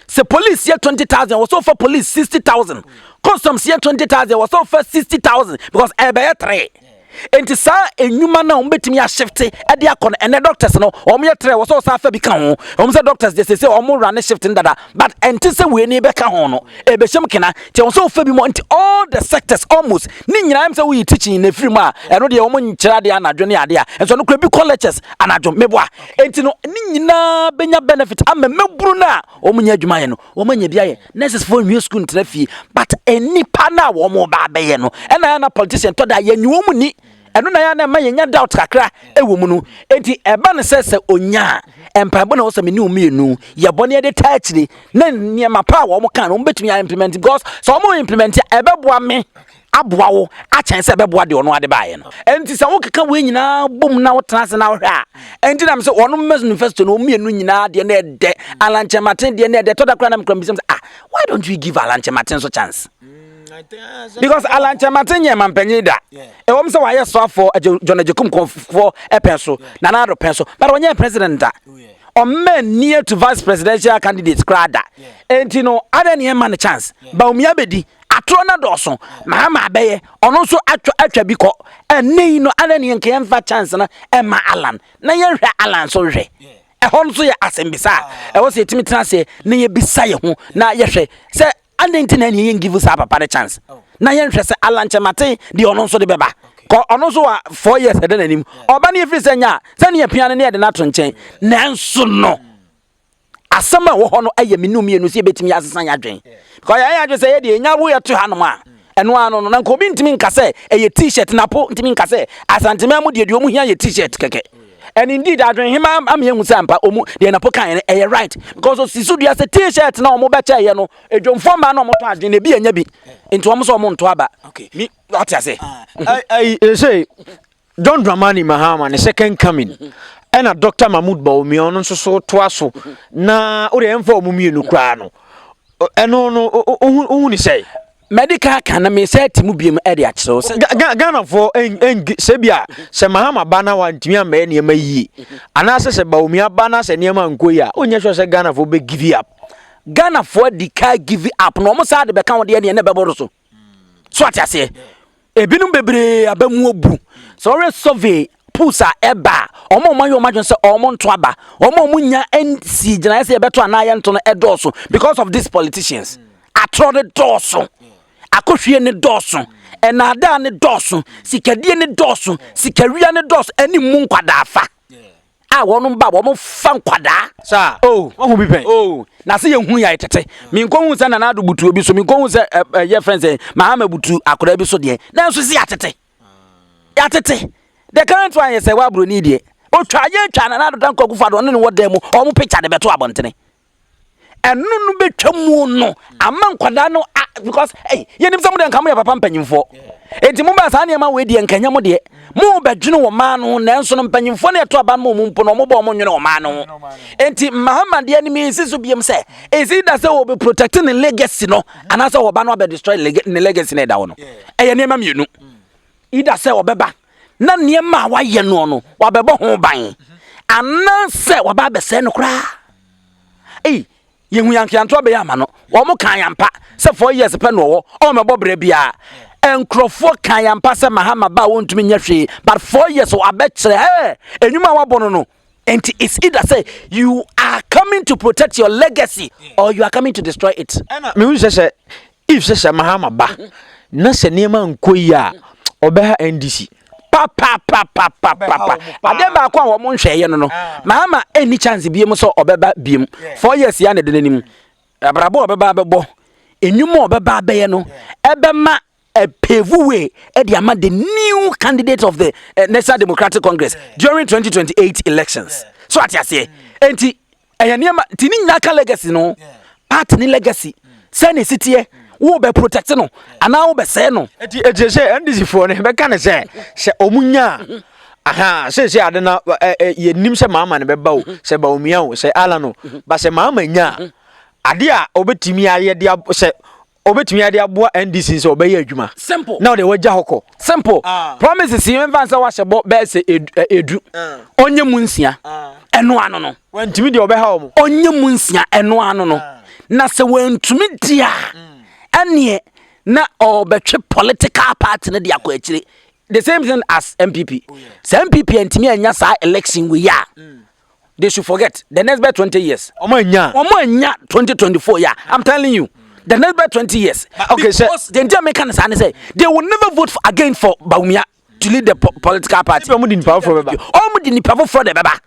say police here 20,000 was offer police 60,000 customs here 20,000 was offer 60,000 because e be 3 enti sa enyuma na ombetimi ya shift e de akon ene doctors no omo ye tre wo so sa fa bi ka ho omo say doctors dey say omo run shift ndada but enti say we ni be ka ho no e be hyem kena ti wo so fa bi mo enti all the sectors almost ni nyina am say we teaching na free ma eno de omo nkyira de anadwo ne ade a enso no kura bi colleges anadwo meboa enti no ni nyina benya benefit am meburu na omo nya adwuma ye no omo nya bia ye nurses for new school ntrafi but enipa na wo mo ba be ye no na politician to da ye nyu mu ni eno na ya na ma yenya doubt kakra ewo mu no enti eba ne sese onya empabo na wo se meni omienu ye bone de taachiri na niema pa wo mo kan no betumi ya implement because so mo implement ebeboa me aboa wo a chen se ebeboa de ono ade baaye no enti se wo keka we nyina bom na wo trans na wo hwa enti na me se ono manifesto no omienu nyina de na ede alanche maten de na ede to da kra na me kra bisem why don't we give alanche maten so chance because alanche matenya mampanyi da e wom se waye so for John Ajekum for epenso na na do penso but onye president da o men near to vice presidential candidates crada enti no ada ne man chance ba umia bedi atro na doso Mahama abeye ono so atwa bi ko enei no ada ne nke emfa chance na e ma Alan na ye hwe Alan so hwe e hon so ye asembisa e wo se timi trase na ye bisa ye ho na ye hwe se and internet yen give us a papa chance na yen hwese alanche mate de ono so de beba ko ono so 4 years ede nanim oba na efiri senya se ne piano ne de na to nchen nanso no asama wo ho no aye menu mienu se betimi asesan ya dwen ko ya dwen se ye de nya wo ye to hanom a eno ano no na ko bi ntimi nkase eye t-shirt na po ntimi nkase asantema mu de omu hia ye t-shirt keke. And indeed, I dream him. I'm young Sampa, the Napocan, and right because of Sisudia, a t-shirt, no more better, you know, a John Forman, no more time, in a be and yabi into almost a month to Abba. Okay, me, what I say? I say, John Dramani Mahama, the second coming, and a Dr. Mahmoud Baumion, so twasso, na or the info Mumi Nukrano. And no, say. Medical can me say Timubium Ediat so Ghana for Sebia, se Mahama Bana want me a man near me. And as I said, Baumia Banas and Yaman Goya, on your say Ghana for big give up. Ghana for the car give up, no more side the account the end never borrow. So what I say, a binum bebre, a bemubu. So survey, Pusa, Eba, or more my imagine say, or Montwaba, or more Munya NC, and I say better an iron to Edoso because of these politicians. I trod the dorsal. Akohwe ne doso enada ne doso sikadie ne doso sikaria ne doso ani mu nkwada afa a wono ba wo mo fa nkwada sa oh wo bi pen oh na se ye hu ya tete mi nkohu se na na do butu obi so mi nkohu se ye friends Mahama butu akora bi so de na so si atete ya tete the current one ye say wa bro ni de o twa ye twa na na do dan kogu fa do ne wo dem o mo picture de beto abontene eno no betwa mu no ama nkwada no because yenim some dem kamo ya papa mpanyimfo enti mo ba sa na ma we die nkanya mo de mo bedwene wo ma no nanso no mpanyimfo na eto aba mo mpo no mo ba mo nwene wo ma no enti Mahama de ni mi siso biem se ezi da se wo be protecting the legacy no anasa wo ba no be destroy the legacy na da wo no eye nema mienu ida se wo beba na niema wa ye no wa bebo ho ban ananse wa ba be se no kra yehu yankianto be ya ma no wo mo kan yampa se 4 years pe no wo o me bobra bia enkrofo kan yampa se Mahama ba wontumi nya hwe but 4 years wo abekere enwuma wa bono no and it's either say you are coming to protect your legacy or you are coming to destroy it me wi say if say Mahama ba na se niema nkoyi obeha NDC papa ade ba kwa wo mo nhweye no no Mahama any chance biem so obeba biem 4 years ya na de nanim abrabo obeba bebo enwuma obeba abaye no ebema a pave way the new candidate of the National Democratic Congress during 2028 elections so at say enti eyaniema tini nyaka legacy no part ni legacy say ne sitie wo be protect no ana wo be say no eti say NDC for ne be kan say omunya say ade na ye nim say Mahama ne be ba o say ba omia o say ala no ba say Mahama nya ade a obetimi aye de say obetimi ade aboa NDC so obeye adwuma simple now they wagya hoko simple promises you advance wa shebo be say edu onye munsia eno ano no wantimi de obeha o onye munsia eno ano no na se wantumi dia ane na obetwe political party na dia kwa akire the same thing as MPP some MPP antimi anya sa election we ya they should forget the next by 20 years omo anya 2024 yeah I'm telling you the next by 20 years okay so the Americans say they will never vote again for Baumia to lead the political party omo di nipa for beba omo di nipa for the beba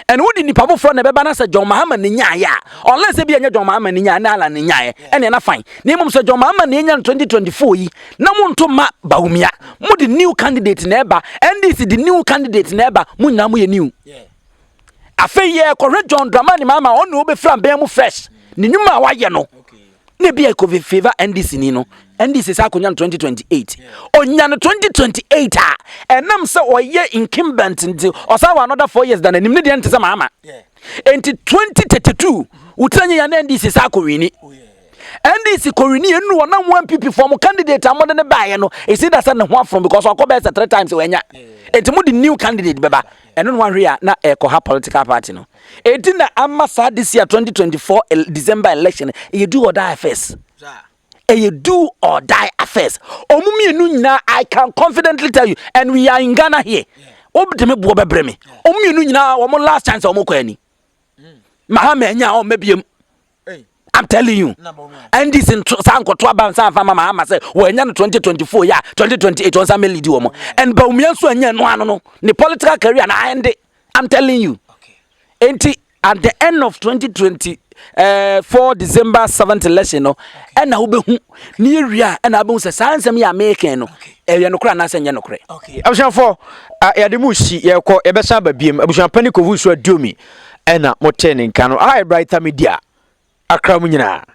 and who di nipa for the beba na say John Mahama ni nya ya unless e be anya John Mahama ni nya na ala ni nya e na fine na mum say John Mahama ni nya 2024 yi na monto ma Baumia mu the new candidate na eba NDC the new candidate na eba mu nya mu ye new afa ye correct John Dramani Mahama on no be from be mu fresh ni nyuma wa ye no ne bia ko favor NDC ni no NDC sa konya 2028 onya no 2028 enam se oye incumbent nti osa wa another 4 years than nim ne de ntse Mahama enti 2032 utanye ya NDC sa ko wini NDC ko wini enu wona one PP form candidate amode ne baaye no e see that say ne ho from because akobe 3 times wenya enti mu the new candidate beba eno no hwe ya na ko ha political party no enti na amma sa this year 2024 December election you do or die first you do or die affairs omumienu nyina I can confidently tell you and we are in Ghana here obdeme bo bebreme omumienu nyina wo last chance wo kwani Mahama nya o mebiem I'm telling you and this in sankoto aba sanfa Mahama say wo nya no 2024 ya 2028 on some lead wo mo and Baumia so anya no ano no ne political career na end I'm telling you enti at the end of 2024 December 7th election no and na obehu ni area and abehu say sansem ya American no e no kra na say nya no kra okay abusan for ya de musi ye ko e besa ba biem abusan pani ko vu so adiomi e na mo tenin kanu ai brighter media akra mu nyina